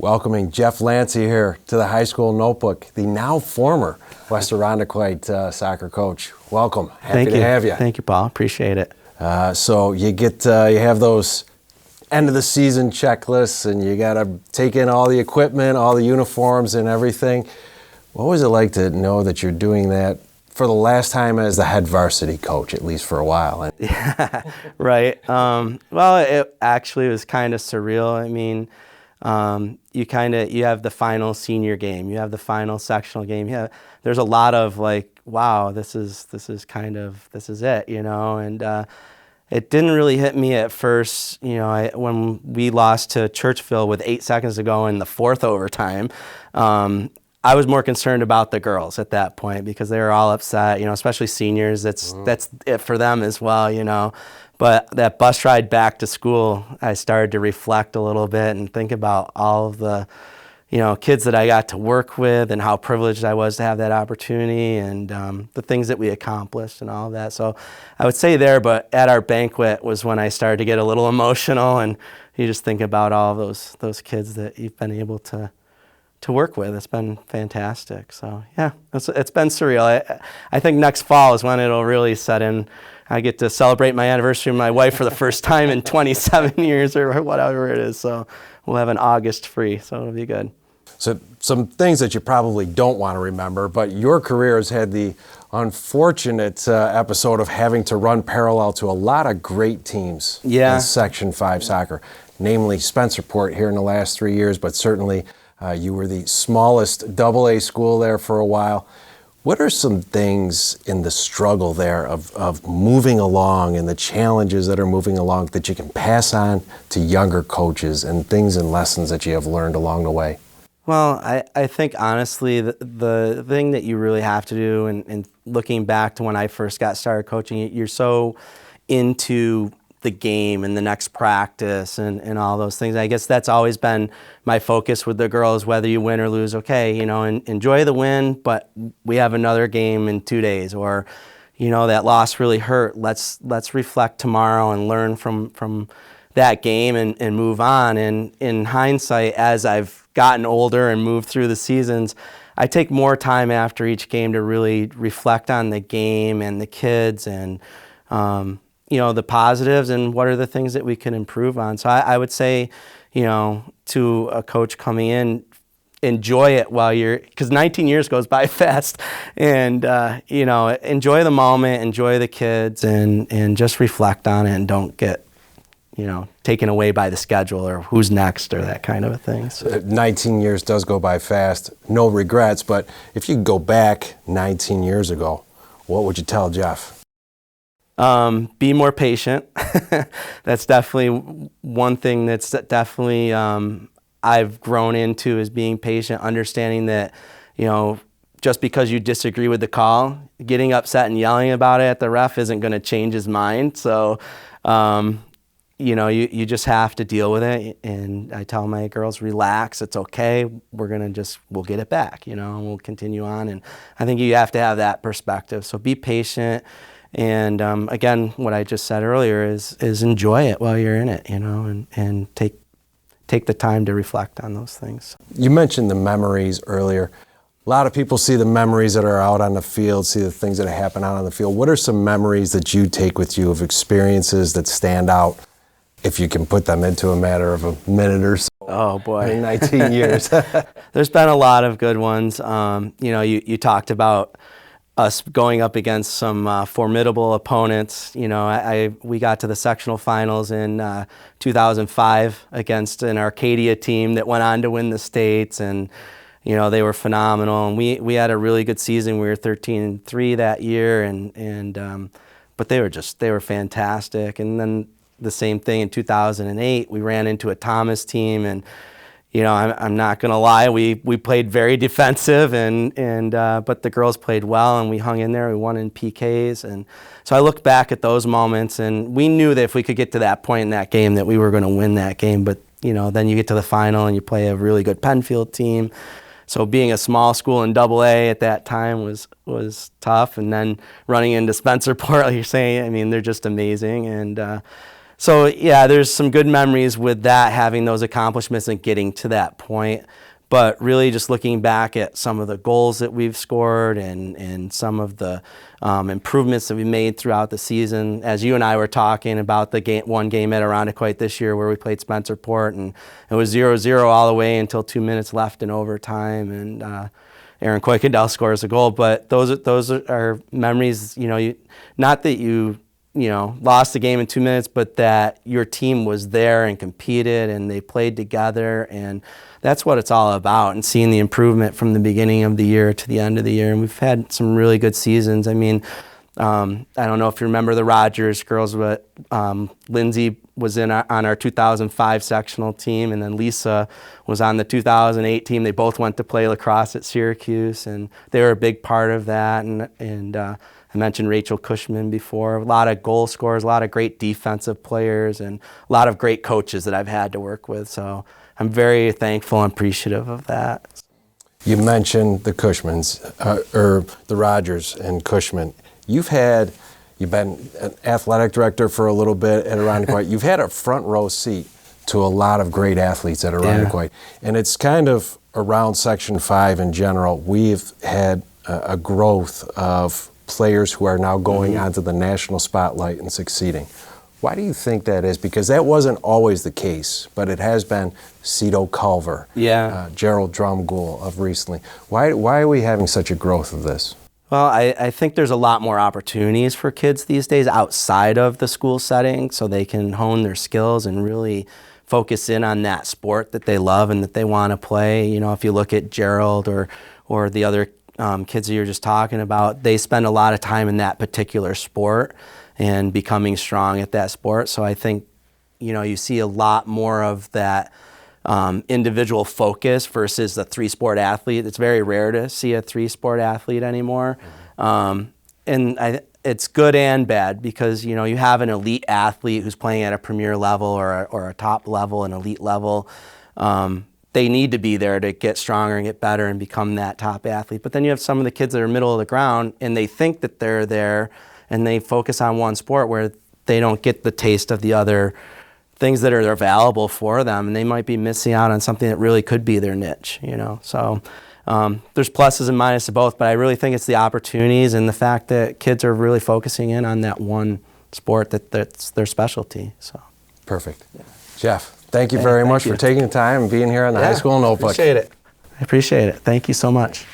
Welcoming Jeff Lancy here to the High School Notebook, the now former West Irondequoit soccer coach. Welcome. Happy to have you. Thank you, Paul. Appreciate it. So you have those end of the season checklists, and you got to take in all the equipment, all the uniforms, and everything. What was it like to know that you're doing that for the last time as the head varsity coach, at least for a while? Yeah, right. Well, it actually was kind of surreal. I mean, you have the final senior game, you have the final sectional game. Yeah, there's a lot of like, wow, this is it, and it didn't really hit me at first. When we lost to Churchville with 8 seconds to go in the fourth overtime, I was more concerned about the girls at that point because they were all upset, especially seniors. That's it for them as well, But that bus ride back to school, I started to reflect a little bit and think about all of the, kids that I got to work with and how privileged I was to have that opportunity and the things that we accomplished and all of that. So I would say there, but at our banquet was when I started to get a little emotional, and you just think about all those kids that you've been able to work with. It's been fantastic. So yeah, it's been surreal. I think next fall is when it'll really set in. I get to celebrate my anniversary with my wife for the first time in 27 years or whatever it is. So we'll have an August free, so it'll be good. So some things that you probably don't want to remember, but your career has had the unfortunate episode of having to run parallel to a lot of great teams in Section 5 soccer, namely Spencerport here in the last 3 years, but certainly you were the smallest AA school there for a while. What are some things in the struggle there of moving along and the challenges that are moving along that you can pass on to younger coaches and things and lessons that you have learned along the way? Well, I think honestly the thing that you really have to do, and looking back to when I first got started coaching, you're so into the game and the next practice and all those things. I guess that's always been my focus with the girls, whether you win or lose. Okay, enjoy the win, but we have another game in 2 days, or that loss really hurt. Let's reflect tomorrow and learn from that game and move on. And in hindsight, as I've gotten older and moved through the seasons, I take more time after each game to really reflect on the game and the kids and the positives and what are the things that we can improve on. So I would say, to a coach coming in, enjoy it because 19 years goes by fast, and enjoy the moment, enjoy the kids, and just reflect on it and don't get taken away by the schedule or who's next or that kind of a thing. So 19 years does go by fast. No regrets, but if you go back 19 years ago, what would you tell Jeff? Be more patient. That's definitely one thing that's definitely I've grown into, is being patient, understanding that, just because you disagree with the call, getting upset and yelling about it at the ref isn't going to change his mind. So, you just have to deal with it. And I tell my girls, relax, it's okay. We'll get it back, and we'll continue on. And I think you have to have that perspective. So be patient. And again, what I just said earlier is enjoy it while you're in it, and take the time to reflect on those things. You mentioned the memories earlier. A lot of people see the memories that are out on the field, see the things that happen out on the field. What are some memories that you take with you of experiences that stand out, if you can put them into a matter of a minute or so? Oh boy, in 19 years. There's been a lot of good ones. You talked about us going up against some formidable opponents. We got to the sectional finals in 2005 against an Arcadia team that went on to win the states, and they were phenomenal. And we had a really good season. We were 13-3 that year, but they were fantastic. And then the same thing in 2008, we ran into a Thomas team, and I'm not going to lie, we played very defensive, but the girls played well, and we hung in there. We won in PKs. And so I look back at those moments, and we knew that if we could get to that point in that game that we were going to win that game. But, then you get to the final and you play a really good Penfield team. So being a small school in AA at that time was tough. And then running into Spencerport, like you're saying, they're just amazing. And So yeah, there's some good memories with that, having those accomplishments and getting to that point. But really just looking back at some of the goals that we've scored and some of the improvements that we made throughout the season. As you and I were talking about the one game at Irondequoit this year where we played Spencerport, and it was 0-0 all the way until 2 minutes left in overtime, and Aaron Kuykendall scores a goal. But those are memories, not that you lost the game in 2 minutes, but that your team was there and competed and they played together, and that's what it's all about, and seeing the improvement from the beginning of the year to the end of the year. And we've had some really good seasons. I mean, I don't know if you remember the Rogers girls, but Lindsay was on our 2005 sectional team, and then Lisa was on the 2008 team. They both went to play lacrosse at Syracuse, and they were a big part of that. And I mentioned Rachel Cushman before. A lot of goal scorers, a lot of great defensive players, and a lot of great coaches that I've had to work with. So I'm very thankful and appreciative of that. You mentioned the Cushmans, or the Rogers and Cushman. You've been an athletic director for a little bit at Irondequoit. You've had a front row seat to a lot of great athletes at Irondequoit. Yeah. And it's kind of around Section 5 in general. We've had a growth of players who are now going onto the national spotlight and succeeding. Why do you think that is? Because that wasn't always the case, but it has been Cito Culver, Gerald Drumgoole of recently. Why are we having such a growth of this? Well, I think there's a lot more opportunities for kids these days outside of the school setting, so they can hone their skills and really focus in on that sport that they love and that they want to play. If you look at Gerald or the other kids that you're just talking about, they spend a lot of time in that particular sport and becoming strong at that sport. So I think, you see a lot more of that individual focus versus the three-sport athlete. It's very rare to see a three-sport athlete anymore. It's good and bad because, you have an elite athlete who's playing at a premier level or a top level, an elite level. They need to be there to get stronger and get better and become that top athlete. But then you have some of the kids that are middle of the ground and they think that they're there and they focus on one sport where they don't get the taste of the other things that are available for them, and they might be missing out on something that really could be their niche, So there's pluses and minuses to both, but I really think it's the opportunities and the fact that kids are really focusing in on that one sport that's their specialty. So perfect. Yeah. Jeff, thank you very much for taking the time and being here on the High School Notebook. I appreciate it. Thank you so much.